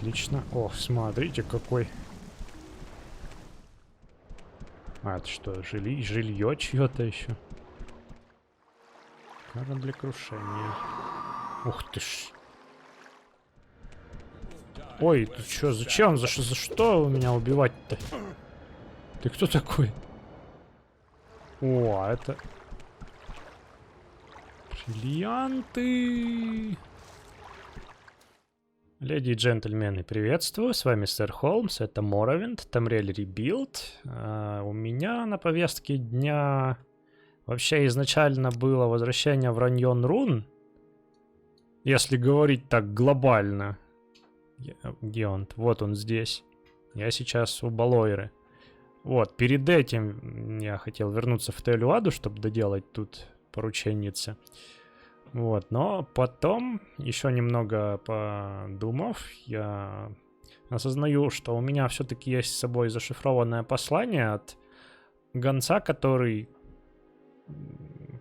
Отлично. Ох, смотрите, какой. А, это что, жилье чье-то еще? Кара для крушения. Ух ты ж. Ой, ты что, зачем? За что меня убивать-то? Ты кто такой? О, это... Бриллианты! Леди и джентльмены, приветствую, с вами Сэр Холмс, это Morrowind, Tamriel Rebuild. У меня на повестке дня вообще изначально было возвращение в Раньон Рун, если говорить так глобально. Где он? Вот он здесь. Я сейчас у Балойры. Вот, перед этим я хотел вернуться в Телюаду, чтобы доделать тут порученницы. Вот, но потом, еще немного подумав, я осознаю, что у меня все-таки есть с собой зашифрованное послание от гонца, который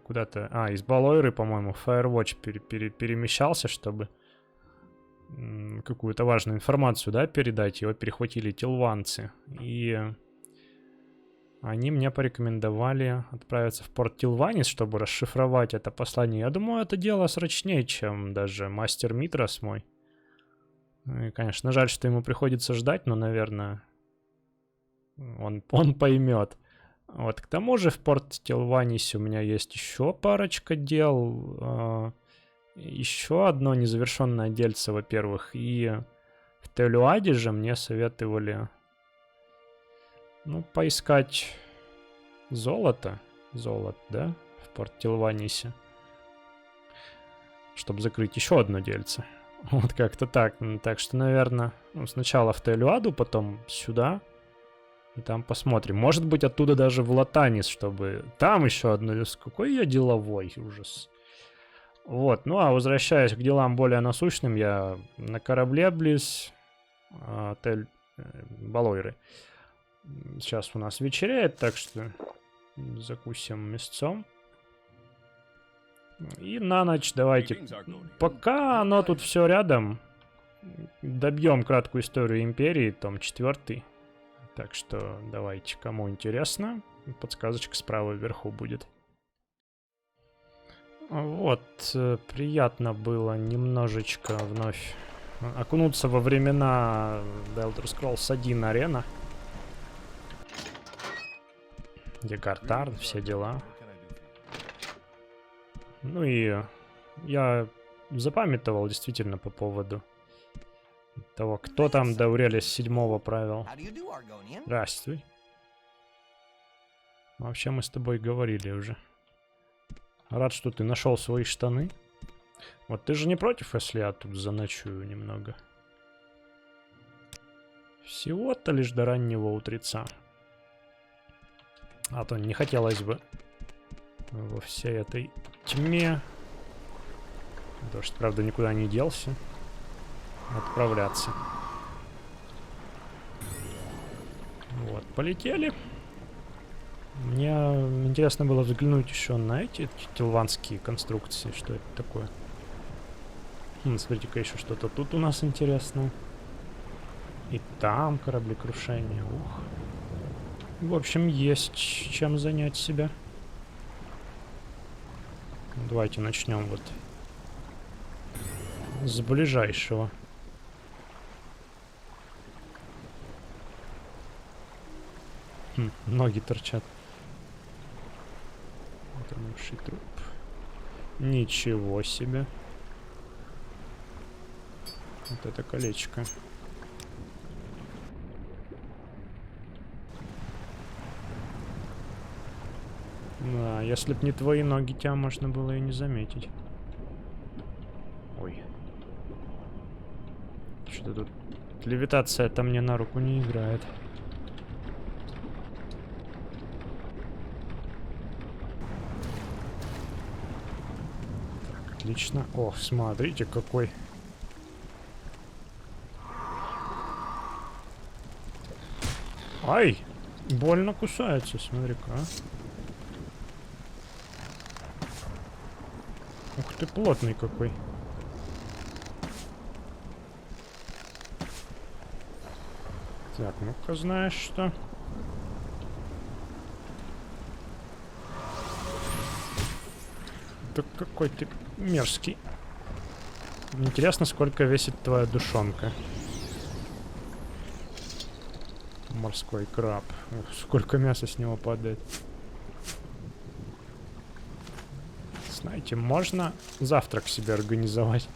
куда-то... из Балойры, по-моему, в Firewatch перемещался, чтобы какую-то важную информацию, да, передать. Его перехватили тилванцы. И... они мне порекомендовали отправиться в порт Тилванис, чтобы расшифровать это послание. Я думаю, это дело срочнее, чем даже мастер Митрос мой. И, конечно, жаль, что ему приходится ждать, но, наверное, он поймет. Вот, к тому же в порт Тилванисе у меня есть еще парочка дел. Еще одно незавершенное дельце, во-первых. И в Телюаде же мне советовали... поискать золото. Золото, да? В порт Тилванисе. Чтобы закрыть еще одно дельце. Вот как-то так. Так что, наверное, сначала в Телюаду, потом сюда. И там посмотрим. Может быть, оттуда даже в Латанис, чтобы... там еще одно... Какой я деловой, ужас. Вот, а возвращаясь к делам более насущным, я на корабле близ отель Балойры. Сейчас у нас вечеряет, так что закусим мясцом. И на ночь давайте, пока оно тут все рядом, добьем краткую историю Империи, том 4. Так что давайте, кому интересно, подсказочка справа вверху будет. Вот, приятно было немножечко вновь окунуться во времена The Elder Scrolls 1 Arena. Декартар, все дела. Ну и я запамятовал действительно по поводу того, кто там до Аурелис 7 правил. Здравствуй. Вообще мы с тобой говорили уже. Рад, что ты нашел свои штаны. Вот ты же не против, если я тут заночую немного? Всего-то лишь до раннего утреца. А то не хотелось бы во всей этой тьме, дождь, правда, никуда не делся, отправляться. Вот, полетели. Мне интересно было взглянуть еще на эти тилванские конструкции, что это такое. Смотрите-ка, еще что-то тут у нас интересное. И там кораблекрушение, ух. В общем, есть чем занять себя. Давайте начнем вот с ближайшего. Ноги торчат. Утонувший труп. Ничего себе. Вот это колечко. Да, если б не твои ноги, тебя можно было и не заметить. Ой. Что-то тут... левитация-то мне на руку не играет. Так, отлично. Ох, смотрите, какой... Ай! Больно кусается, смотри-ка, а. Ух ты, плотный какой. Так, ну-ка, знаешь что? Да какой ты мерзкий. Интересно, сколько весит твоя душонка. Морской краб. Ух, сколько мяса с него падает. Знаете, можно завтрак себе организовать.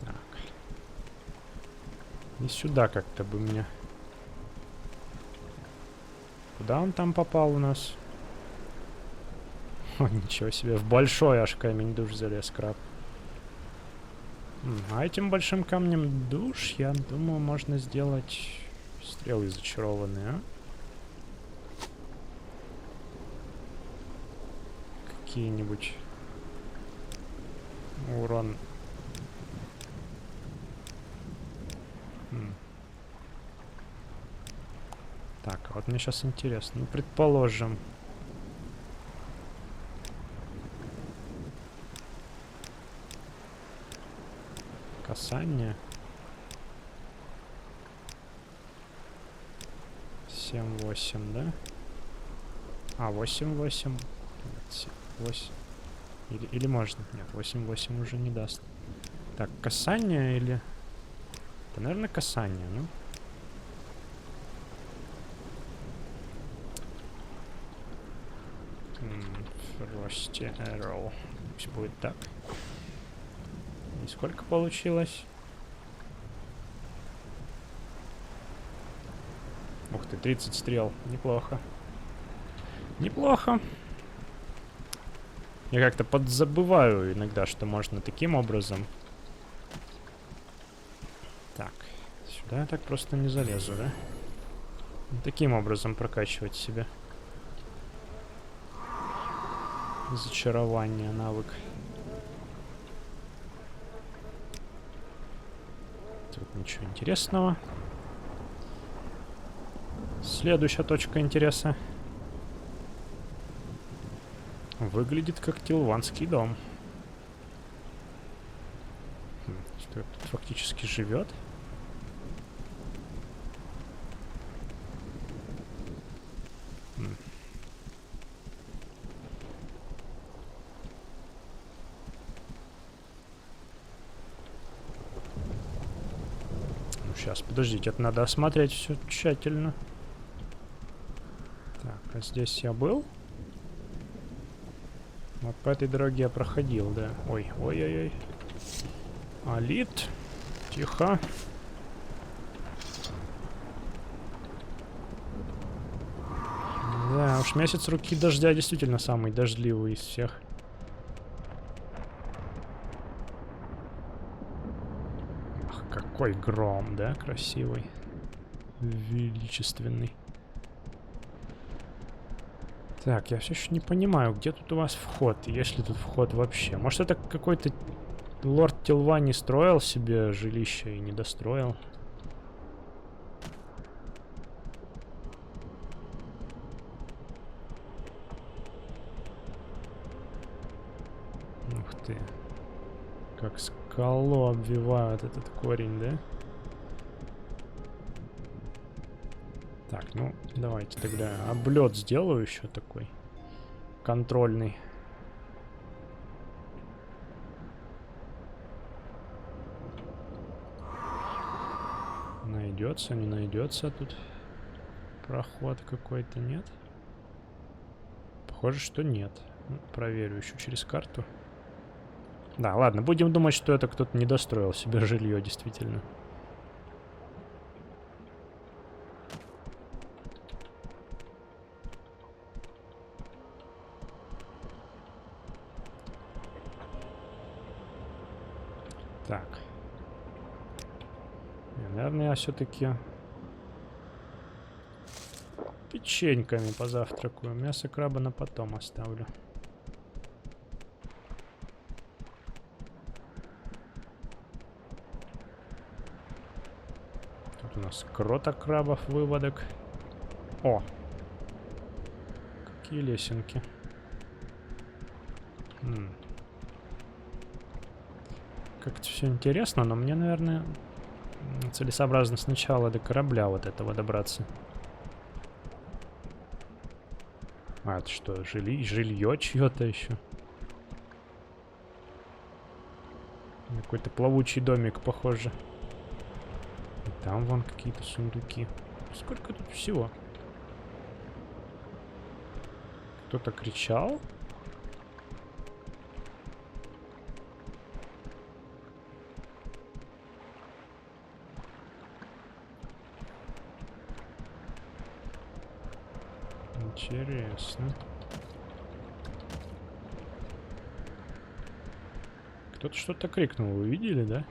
Так. И сюда как-то бы мне... Куда он там попал у нас? О, ничего себе, в большой аж камень душ залез краб. А этим большим камнем душ, я думаю, можно сделать стрелы зачарованные, а? Какие-нибудь. Урон. Так, вот мне сейчас интересно. Ну, предположим. Касание. 7-8, да? А, 8-8. Нет, 8. Или можно? Нет, 8-8 уже не даст. Так, касание или... Это, наверное, касание, ну? Frosty Arrow. Пусть будет так. И сколько получилось? Ух ты, 30 стрел. Неплохо. Неплохо. Я как-то подзабываю иногда, что можно таким образом. Так. Сюда я так просто не залезу, да? Таким образом прокачивать себя. Зачарование, навык. Тут ничего интересного. Следующая точка интереса. Выглядит как Тилванский дом. Что тут фактически живет? Сейчас, подождите, это надо осмотреть все тщательно. Так, а здесь я был? Вот по этой дороге я проходил, да. Ой, ой-ой-ой. Алит. Тихо. Да, уж месяц руки дождя действительно самый дождливый из всех. Какой гром, да, красивый, величественный. Так, я все еще не понимаю, где тут у вас вход, есть ли тут вход вообще. Может, это какой-то лорд Тилвани строил себе жилище и не достроил? Ух ты. Как скалу обвивают этот корень, да? Так, ну, давайте тогда облет сделаю еще такой. Контрольный. Найдется, не найдется тут проход какой-то, нет? Похоже, что нет. Ну, проверю еще через карту. Да, ладно, будем думать, что это кто-то не достроил себе жилье, действительно. Так. Наверное, я все-таки печеньками позавтракаю. Мясо краба на потом оставлю. Тут у нас крота крабов, выводок. О! Какие лесенки. как-то все интересно, но мне, наверное, целесообразно сначала до корабля вот этого добраться. А, это что, жилье чье-то еще? Какой-то плавучий домик, похоже. И там вон какие-то сундуки. Сколько тут всего? Кто-то кричал? Интересно. Кто-то что-то крикнул, вы видели, да?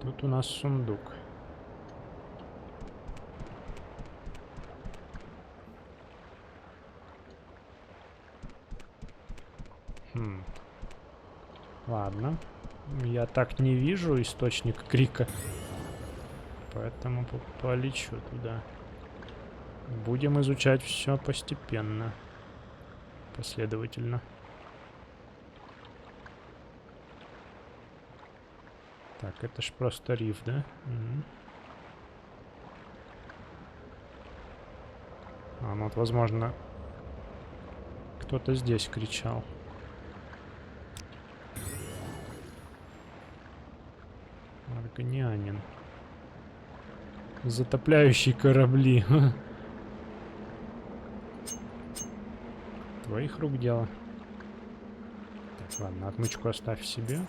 Тут у нас сундук. Ладно. Я так не вижу источник крика. Поэтому полечу туда. Будем изучать все постепенно. Последовательно. Так, это ж просто риф, да? Угу. А, ну вот, возможно, кто-то здесь кричал. Аргонянин. Затопляющий корабли. Твоих рук дело. Так, ладно, отмычку оставь себе.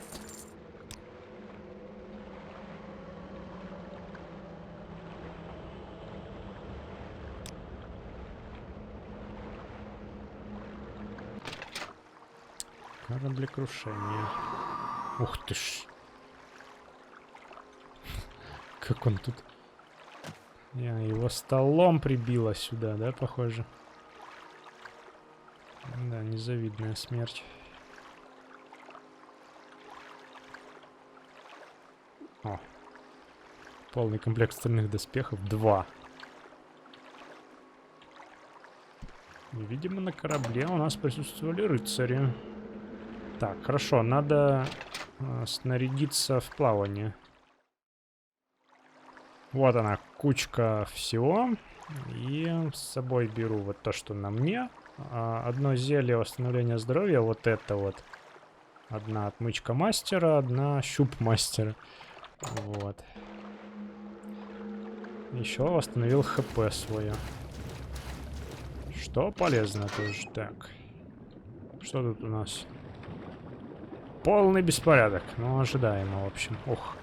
Кораблекрушение. Ух ты ж. Как он тут... Его столом прибило сюда, да, похоже? Да, незавидная смерть. О. Полный комплект стальных доспехов. 2. И, видимо, на корабле у нас присутствовали рыцари. Так, хорошо, надо снарядиться в плавание. Вот она, кучка всего. И с собой беру вот то, что на мне. Одно зелье восстановления здоровья, вот это вот. Одна отмычка мастера, одна щуп мастера. Вот. Еще восстановил хп свое. Что полезно тоже. Так. Что тут у нас? Полный беспорядок. Ну, ожидаемо, в общем. Ух.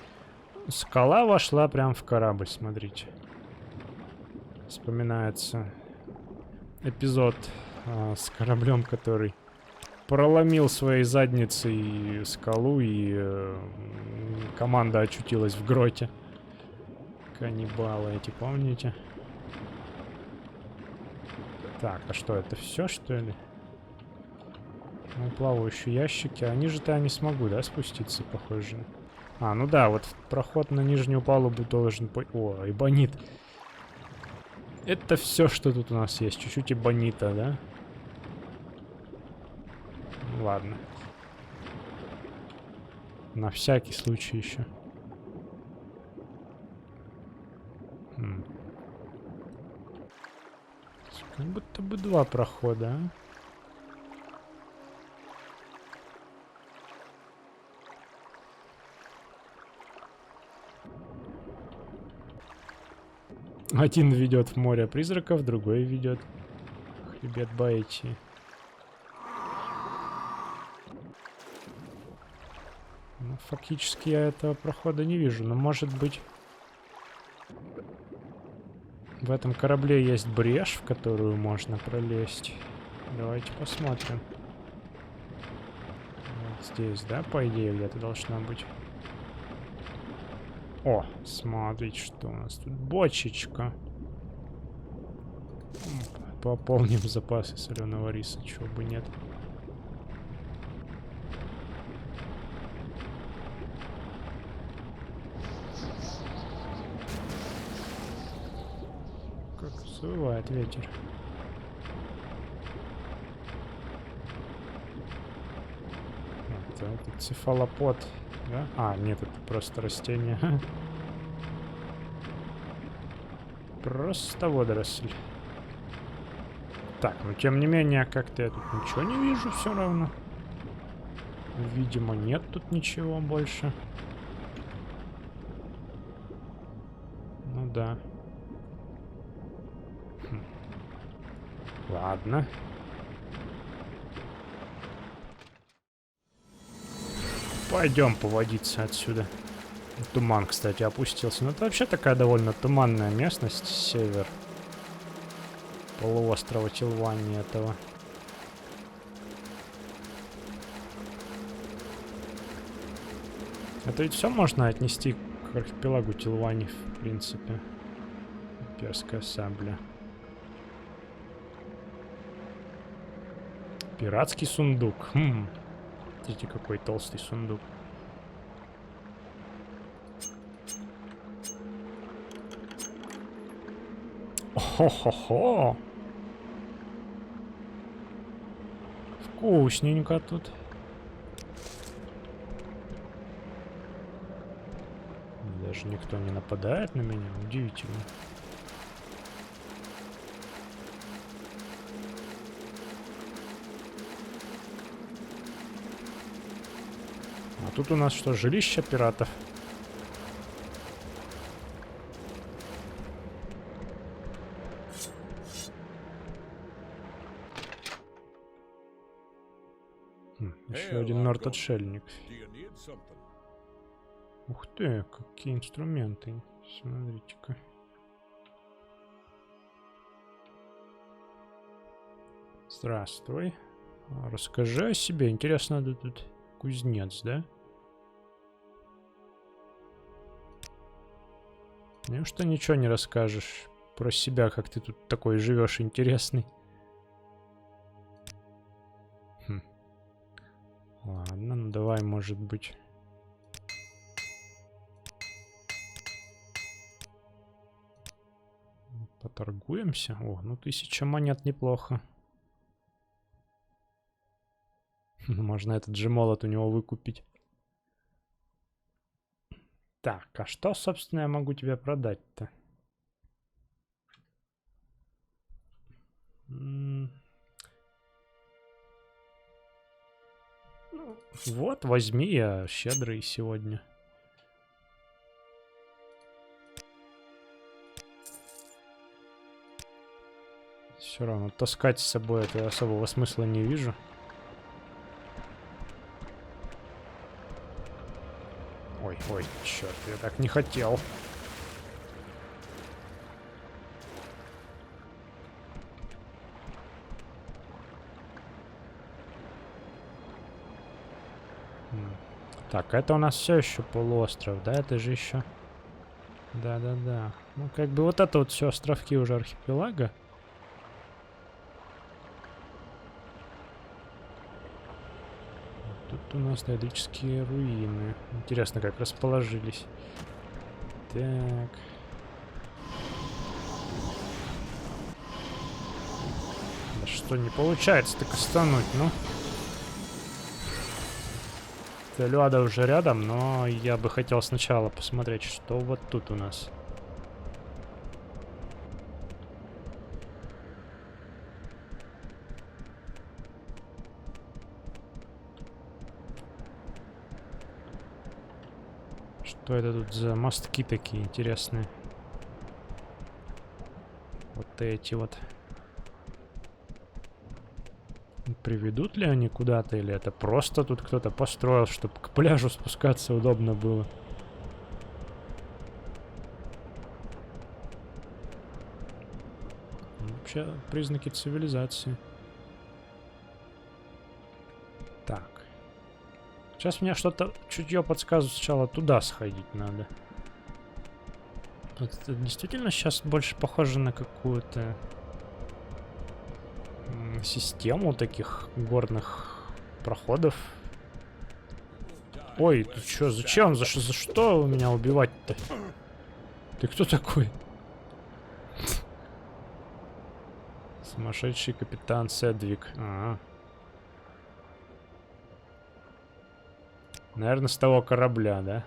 Скала вошла прям в корабль, смотрите. Вспоминается эпизод с кораблем, который проломил своей задницей скалу, и команда очутилась в гроте. Каннибалы эти, помните? Так, а что, это все, что ли? Ну, плавающие ящики. А ниже-то я не смогу, да, спуститься, похоже. А, ну да, вот проход на нижнюю палубу должен... О, эбонит. Это все, что тут у нас есть. Чуть-чуть эбонита, да? Ладно. На всякий случай еще. Как будто бы 2 прохода, а? Один ведет в море призраков, другой ведет в хребет Баэчи. Ну, фактически я этого прохода не вижу, но может быть в этом корабле есть брешь, в которую можно пролезть. Давайте посмотрим. Вот здесь, да, по идее, где-то должна быть. О, смотрите, что у нас тут. Бочечка. Пополним запасы соленого риса, чего бы нет. Как завывает ветер. это? Это цефалопод, да? А, нет, это просто растение. Просто водоросль. Так, но тем не менее, как-то я тут ничего не вижу все равно. Видимо, нет тут ничего больше. Ну да. Ладно. Пойдем поводиться отсюда. Туман, кстати, опустился. Ну, это вообще такая довольно туманная местность, север полуострова Тилвани этого. Это ведь все можно отнести к архипелагу Тилвани, в принципе. Перская сабля. Пиратский сундук. Смотрите, какой толстый сундук. Хо-хо-хо! Вкусненько тут. Даже никто не нападает на меня. Удивительно. А тут у нас что, жилище пиратов? Еще один мертв-отшельник. Ух ты, какие инструменты. Смотрите-ка. Здравствуй. Расскажи о себе. Интересно, ты тут кузнец, да? Неужто ничего не расскажешь про себя, как ты тут такой живешь интересный? Ладно, ну давай, может быть. Поторгуемся. О, ну 1000 монет неплохо. Можно этот же молот у него выкупить. Так, а что, собственно, я могу тебе продать-то? Вот, возьми, я щедрый сегодня. Все равно таскать с собой это особого смысла не вижу. Ой, ой, черт, я так не хотел. Так, это у нас все еще полуостров, да? Это же еще... Да-да-да. Ну, как бы вот это вот все островки уже архипелага. Тут у нас доисторические руины. Интересно, как расположились. Так. Да что, не получается так остануть, ну? Телюада уже рядом, но я бы хотел сначала посмотреть, что вот тут у нас. Что это тут за мостки такие интересные? Вот эти вот. Приведут ли они куда-то, или это просто тут кто-то построил, чтобы к пляжу спускаться удобно было? Вообще признаки цивилизации. Так. Сейчас мне что-то чутье подсказывает, сначала туда сходить надо. Вот это действительно сейчас больше похоже на какую-то систему таких горных проходов. Ой, ты чё, зачем? За что меня убивать-то? Ты кто такой? Сумасшедший капитан Седвик. Наверное, с того корабля, да?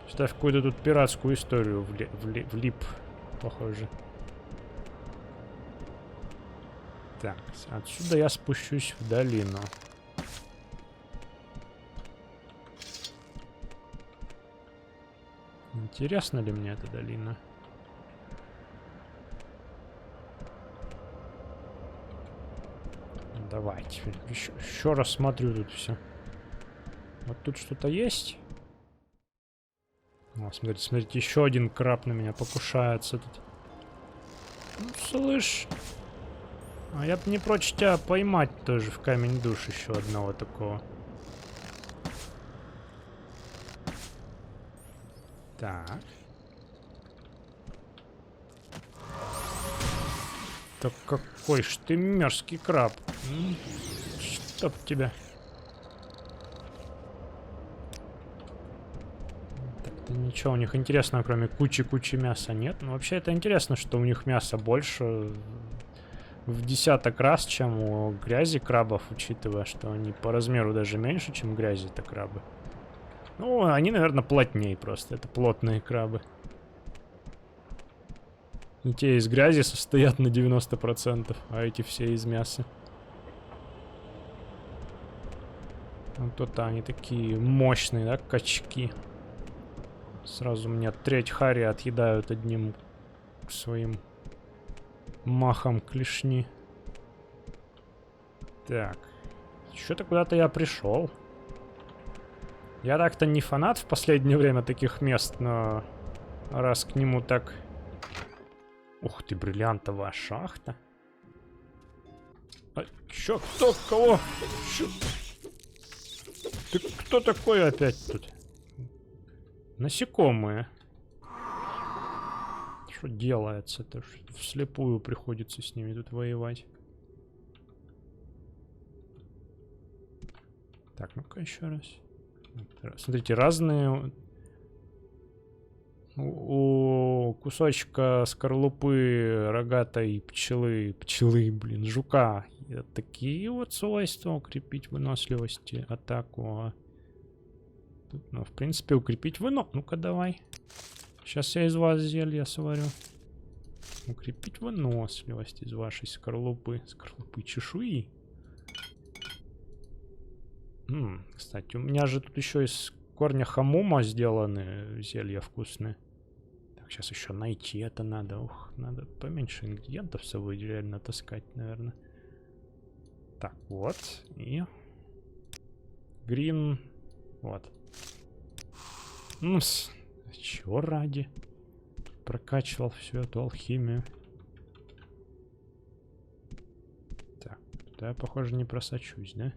Что-то в какую-то тут пиратскую историю влип, похоже. Так, отсюда я спущусь в долину. Интересна ли мне эта долина? Давайте. Еще раз смотрю тут все. Вот тут что-то есть. О, смотрите, смотрите, еще один краб на меня покушается тут. Ну, слышь. А я бы не прочь тебя поймать тоже в камень душ еще одного такого. Так. Так какой ж ты мерзкий краб. Чтоб тебя. Так-то ничего у них интересного, кроме кучи-кучи мяса нет. Но вообще это интересно, что у них мяса больше в десяток раз, чем у грязи крабов, учитывая, что они по размеру даже меньше, чем грязи-то крабы. Ну, они, наверное, плотнее просто. Это плотные крабы. И те из грязи состоят на 90%, а эти все из мяса. Вот это они такие мощные, да, качки. Сразу меня треть хари отъедают одним своим махом клешни. Так. Что-то куда-то я пришел. Я так-то не фанат в последнее время таких мест, но раз к нему так... Ух ты, бриллиантовая шахта. А чё, кто, кого? Чё? Ты кто такой опять тут? Насекомые. Что делается-то? Вслепую приходится с ними тут воевать. Так, ну-ка еще раз. Смотрите, разные... У кусочка скорлупы рогатой пчелы, блин, жука. Такие вот свойства: укрепить выносливость, атаку. Тут, ну, в принципе, укрепить вынос. Ну-ка, давай. Сейчас я из вас зелья сварю. Укрепить выносливость из вашей скорлупы. Скорлупы чешуи. Кстати, у меня же тут еще из корня хамума сделаны зелья вкусные. Так, сейчас еще найти это надо. Ух, надо поменьше ингредиентов с собой реально таскать, наверное. Так, вот. И... Грин. Вот. Ну, чего ради? Прокачивал всю эту алхимию. Так, туда я, похоже, не просочусь, да?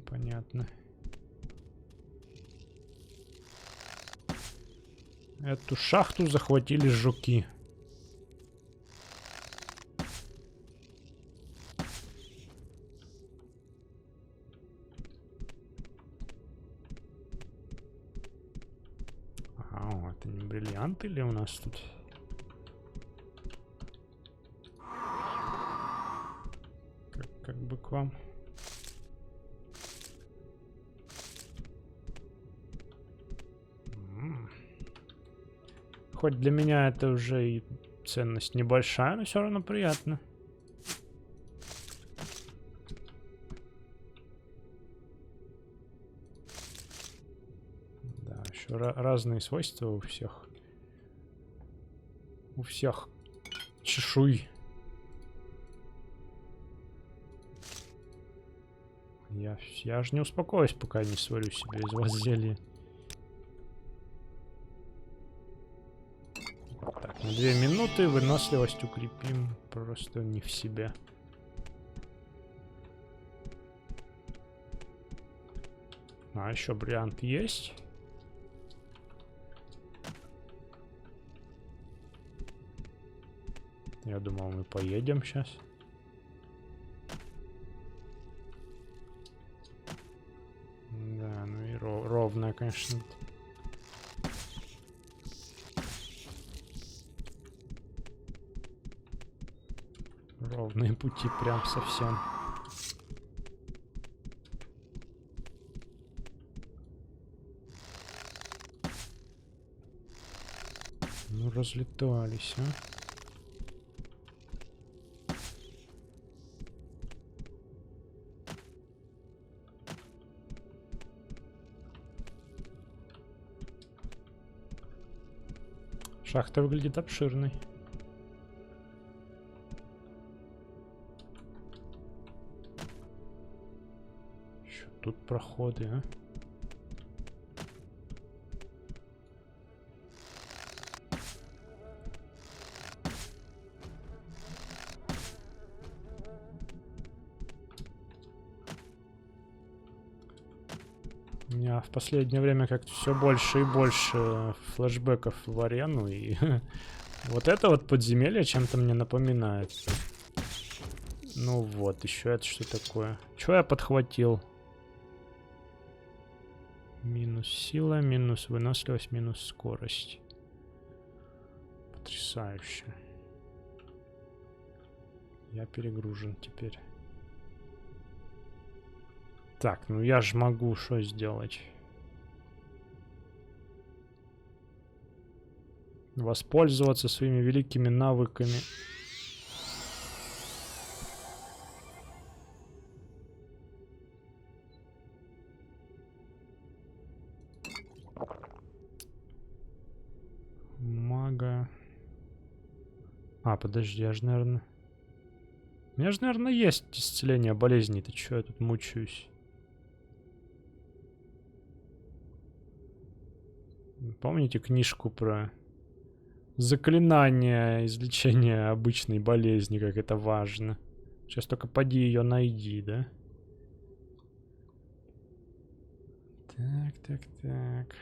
Понятно. Эту шахту захватили жуки. А, это не бриллианты ли у нас тут? Как бы к вам? Хоть для меня это уже и ценность небольшая, но все равно приятно. Да, еще разные свойства у всех. У всех чешуй. Я же не успокоюсь, пока не сварю себе из вас зелье. Так, на 2 минуты выносливость укрепим. Просто не в себя. А еще бриллиант есть. Я думал, мы поедем сейчас. Да, ну и ровная, конечно. Ровные пути прям совсем. Ну, разлетались, а. Шахта выглядит обширной. Еще тут проходы, а? У меня в последнее время как-то все больше и больше флешбеков в арену, и вот это вот подземелье чем-то мне напоминает. Ну вот, еще это что такое? Что я подхватил? Минус сила, минус выносливость, минус скорость. Потрясающе. Я перегружен теперь. Так, ну я же могу что сделать? Воспользоваться своими великими навыками. Мага. А, подожди, я же, наверное... У меня же, наверное, есть исцеление болезней. Ты чё, я тут мучаюсь? Помните книжку про заклинание излечения обычной болезни, как это важно? Сейчас только поди ее найди, да? Так, так, так.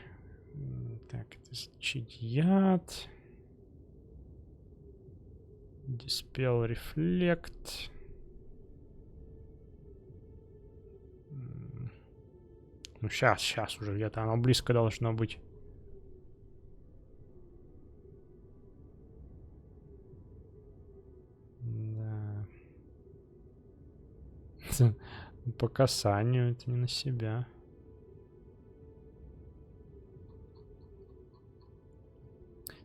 Так, это излечить яд. Диспел рефлект. Ну, сейчас уже где-то оно близко должно быть. Да. По касанию, это не на себя.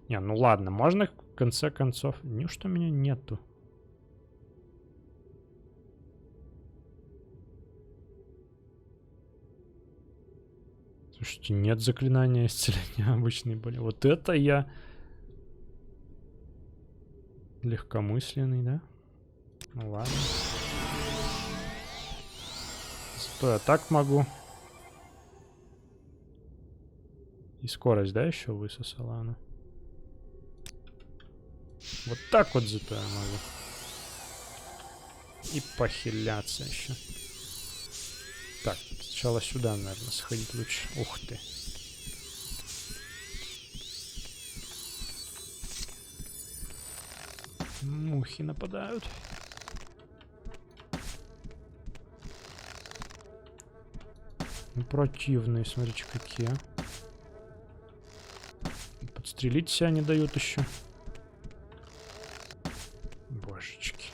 Не, ну ладно, можно в конце концов... Неужто меня нету? Слушайте, нет заклинания исцеления обычной боли. Вот это я... Легкомысленный, да? Ну ладно. Зато я так могу. И скорость, да, еще высосала она? Вот так вот зато я могу. И похиляться еще. Так, сначала сюда, наверное, сходить лучше. Ух ты. Мухи нападают. Ну, противные, смотрите, какие. Подстрелить себя не дают еще. Божечки.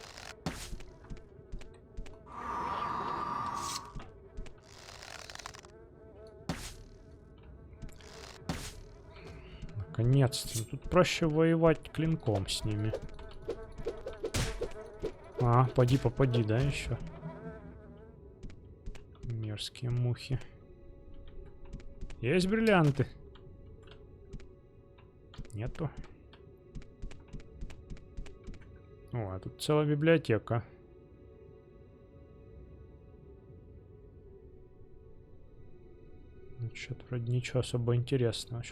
Наконец-то. Тут проще воевать клинком с ними. А, поди, попади, да, еще? Мерзкие мухи. Есть бриллианты? Нету. О, а тут целая библиотека. Ну, что-то вроде ничего особо интересного.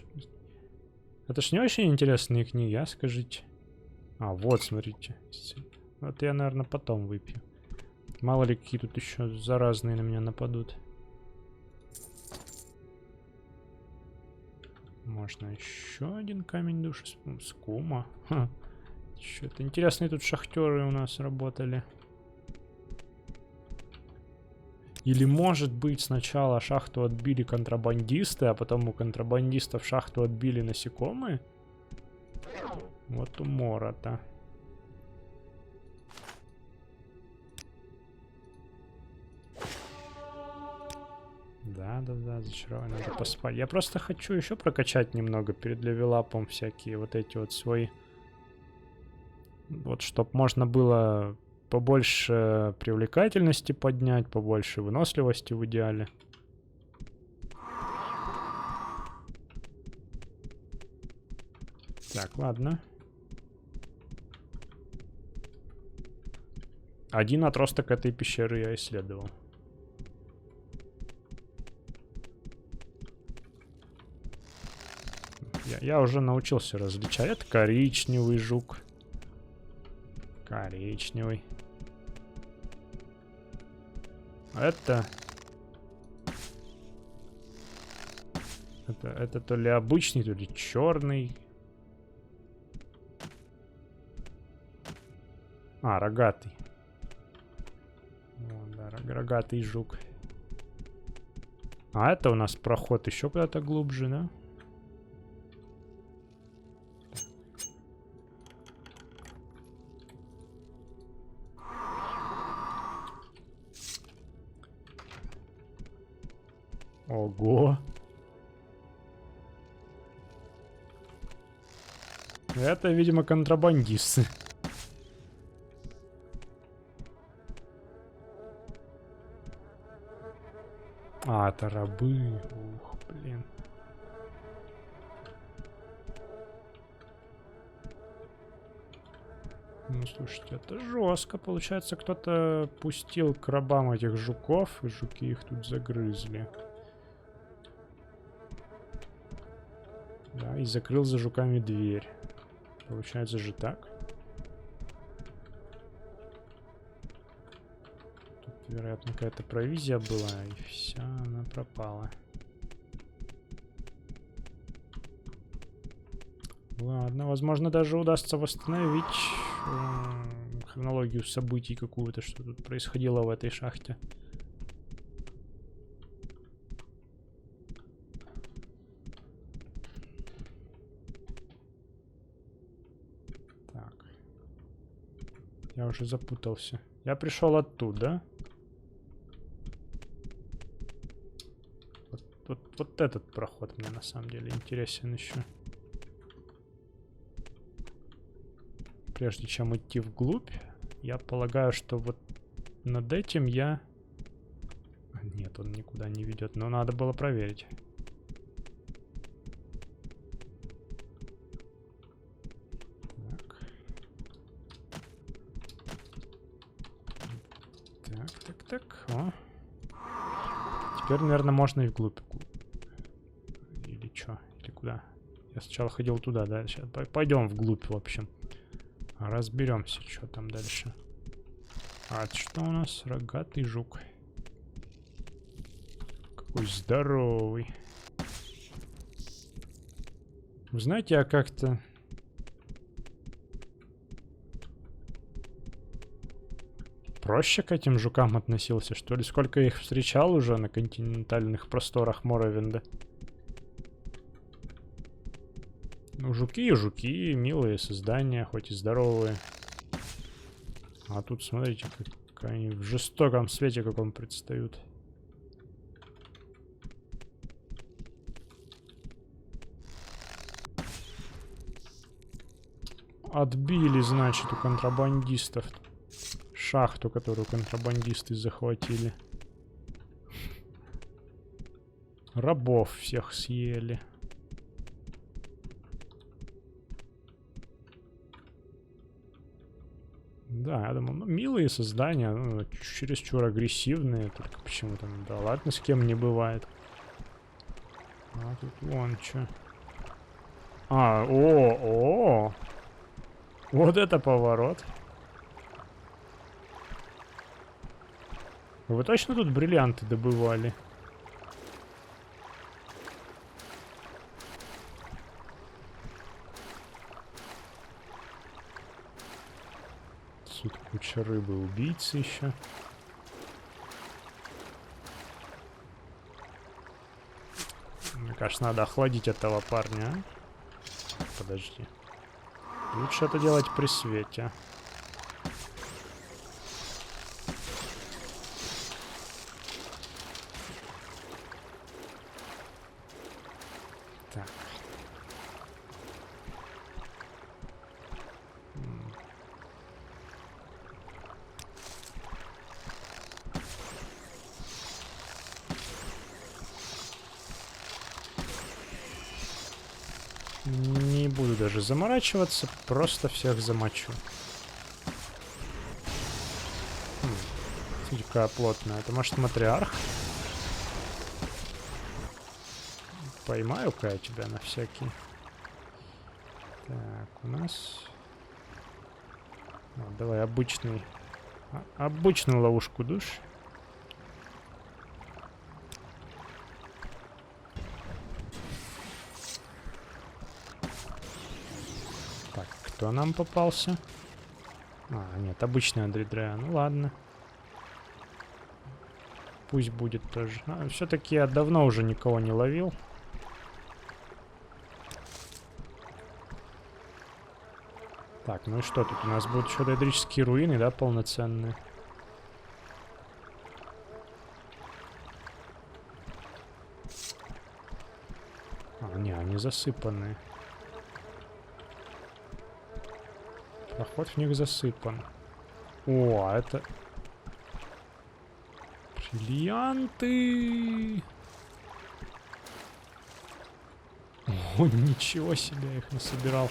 Это ж не очень интересные книги, а, скажите? А, вот, смотрите. Вот я, наверное, потом выпью. Мало ли, какие тут еще заразные на меня нападут. Можно еще один камень души. Скума. Что-то интересные тут шахтеры у нас работали. Или, может быть, сначала шахту отбили контрабандисты, а потом у контрабандистов шахту отбили насекомые? Вот умора-то. Да, зачарованный. Надо поспать. Я просто хочу еще прокачать немного перед левелапом всякие вот эти вот свои. Вот, чтоб можно было побольше привлекательности поднять, побольше выносливости в идеале. Так, ладно. Один отросток этой пещеры я исследовал. Я уже научился различать. Это коричневый жук. Коричневый. Это то ли обычный, то ли черный. А, рогатый. Вон, да, рогатый жук. А это у нас проход еще куда-то глубже, да? Ого. Это, видимо, контрабандисты. А, это рабы. Ух, блин. Ну, слушайте, это жестко. Получается, кто-то пустил к рабам этих жуков, и жуки их тут загрызли. Да, и закрыл за жуками дверь. Получается же так. Тут, вероятно, какая-то провизия была, и вся она пропала. Ладно, возможно, даже удастся восстановить хронологию событий какую-то, что тут происходило в этой шахте. Так. Я уже запутался. Я пришел оттуда. Вот этот проход мне на самом деле интересен еще. Прежде чем идти вглубь, я полагаю, что вот над этим я... Нет, он никуда не ведет, но надо было проверить. Так. О. Теперь, наверное, можно и вглубь. Или что? Или куда? Я сначала ходил туда, да? Сейчас пойдем вглубь, в общем. Разберемся, что там дальше. А это что у нас? Рогатый жук. Какой здоровый. Вы знаете, я как-то... проще к этим жукам относился, что ли? Сколько я их встречал уже на континентальных просторах Моровинда. Ну, жуки и жуки, милые создания, хоть и здоровые. А тут, смотрите, как они в жестоком свете каком предстают. Отбили, значит, у контрабандистов шахту, которую контрабандисты захватили. Рабов всех съели. Да, я думаю, ну, милые создания, ну, чересчур агрессивные, только почему-то, да ладно, с кем не бывает. А тут вон что. О! Вот это поворот. Вы точно тут бриллианты добывали? Тут куча рыбы, убийцы еще. Мне кажется, надо охладить этого парня. Подожди. Лучше это делать при свете. Так. Не буду даже заморачиваться, просто всех замочу. Смотри, какая плотная. Это может матриарх? Поймаю-ка я тебя на всякий. Так, у нас... давай обычный... обычную ловушку душ. Так, кто нам попался? Нет, обычный Андредреа. Ну ладно. Пусть будет тоже. Все-таки я давно уже никого не ловил. Так, ну и что тут? У нас будут еще доэдрические руины, да, полноценные? Не, они засыпанные. Проход в них засыпан. О, это... бриллианты! О, ничего себе, я их насобирал.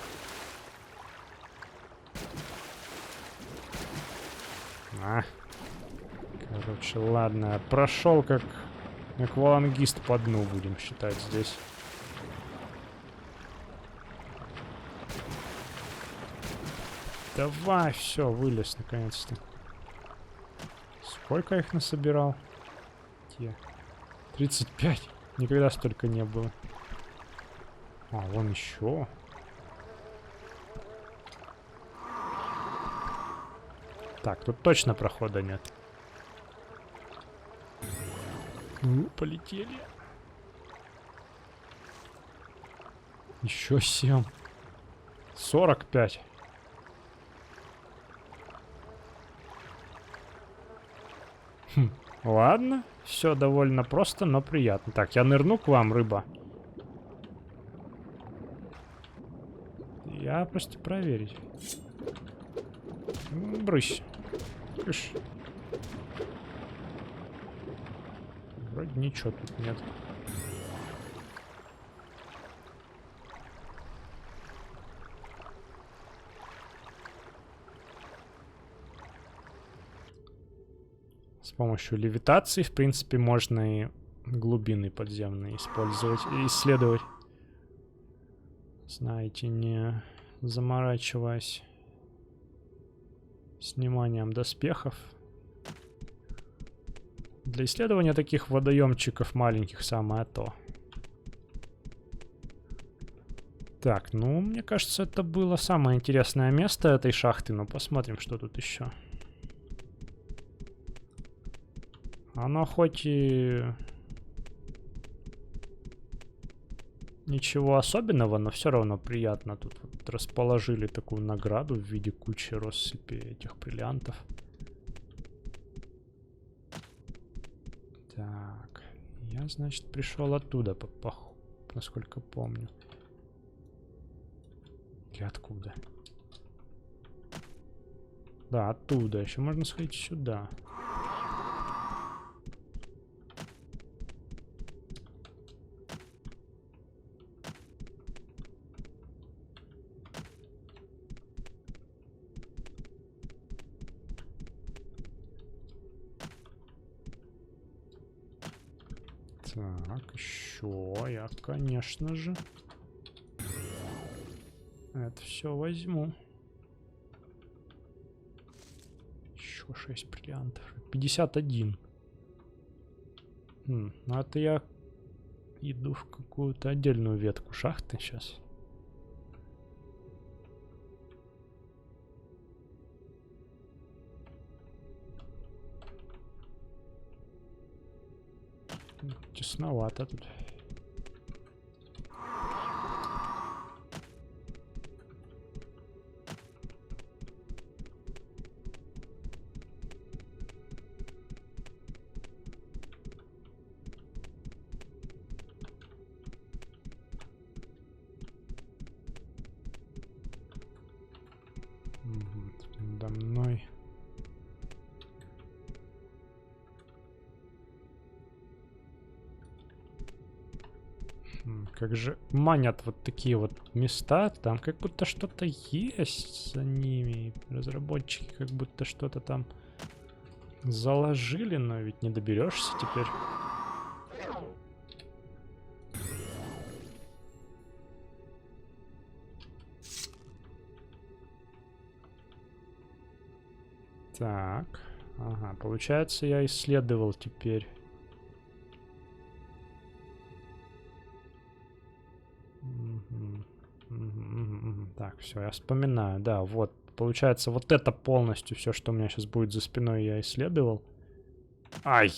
Короче, ладно. Прошел как аквалангист по дну, будем считать здесь. Давай, все, вылез наконец-то. Сколько их насобирал? 35. Никогда столько не было. Вон еще. Так, тут точно прохода нет. Полетели. Еще 7. 45. Ладно. Все довольно просто, но приятно. Так, я нырну к вам, рыба. Я просто проверить. Брысь. Кыш. Вроде ничего тут нет. С помощью левитации, в принципе, можно и глубины подземные использовать и исследовать. Знаете, не заморачиваясь сниманием доспехов. Для исследования таких водоемчиков маленьких самое то. Так, ну, мне кажется, это было самое интересное место этой шахты. Но посмотрим, что тут еще. Оно хоть и... ничего особенного, но все равно приятно. Тут вот расположили такую награду в виде кучи россыпи этих бриллиантов. Так, я, значит, пришел оттуда, насколько помню. Или откуда? Да, оттуда. Еще можно сходить сюда. Так, еще я, конечно же, это все возьму. Еще 6 бриллиантов. 51. Ну это я иду в какую-то отдельную ветку шахты сейчас. Тесновато тут. за мной. Как же манят вот такие вот места. Там как будто что-то есть за ними. Разработчики как будто что-то там заложили, но ведь не доберешься теперь. Так. Ага, получается, я исследовал теперь. Так, все, я вспоминаю. Да, вот. Получается, вот это полностью все, что у меня сейчас будет за спиной, я исследовал. Ай!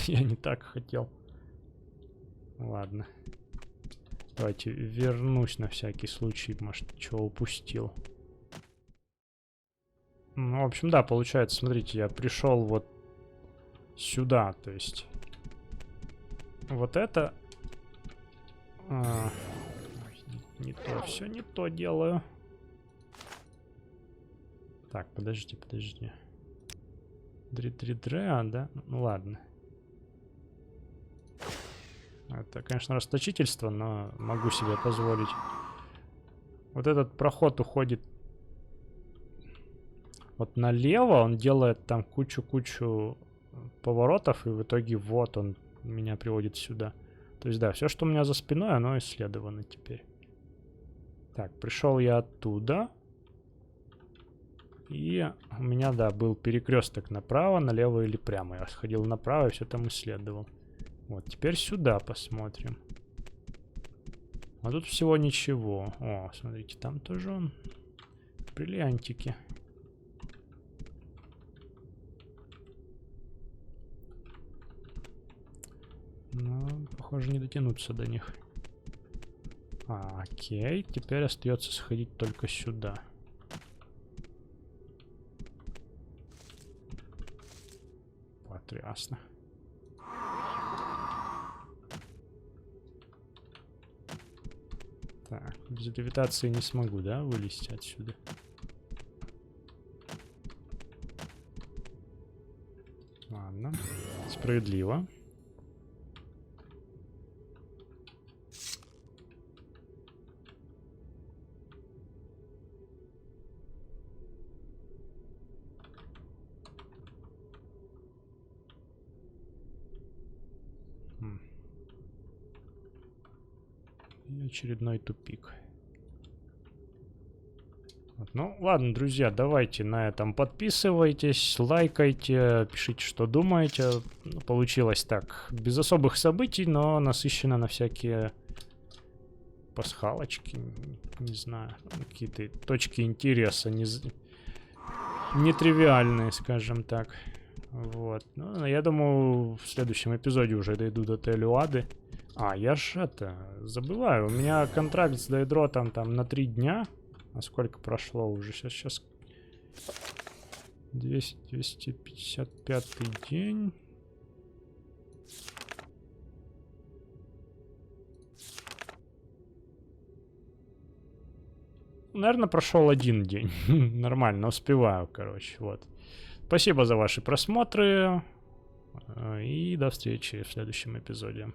Я не так хотел. Ладно. Давайте вернусь на всякий случай. Может, чего упустил. Ну, в общем, да, получается, смотрите, я пришел вот сюда, то есть вот это... не то, все не то делаю. Так, подожди. Дре, да? Ну ладно. Это, конечно, расточительство, но могу себе позволить. Вот этот проход уходит вот налево, он делает там кучу поворотов, и в итоге вот он меня приводит сюда. То есть, да, все, что у меня за спиной, оно исследовано теперь. Так, пришел я оттуда. И у меня, да, был перекресток направо, налево или прямо. Я сходил направо и все там исследовал. Вот, теперь сюда посмотрим. А тут всего ничего. О, смотрите, там тоже он. Бриллиантики. Но, похоже, не дотянуться до них. Окей, теперь остается сходить только сюда. Прекрасно. Так, без левитации не смогу, да, вылезти отсюда? Ладно, справедливо. И очередной тупик. Вот. Ну, ладно, друзья, давайте на этом подписывайтесь, лайкайте, пишите, что думаете. Получилось так, без особых событий, но насыщенно на всякие пасхалочки, не знаю, какие-то точки интереса, нетривиальные, скажем так. Вот. Ну, я думаю, в следующем эпизоде уже дойду до Телюады. Я ж это, забываю, у меня контракт с Дейдротом там на 3 дня. А сколько прошло уже? Сейчас 255 день. Наверное, прошел 1 день. Нормально, успеваю, короче, вот. Спасибо за ваши просмотры. И до встречи в следующем эпизоде.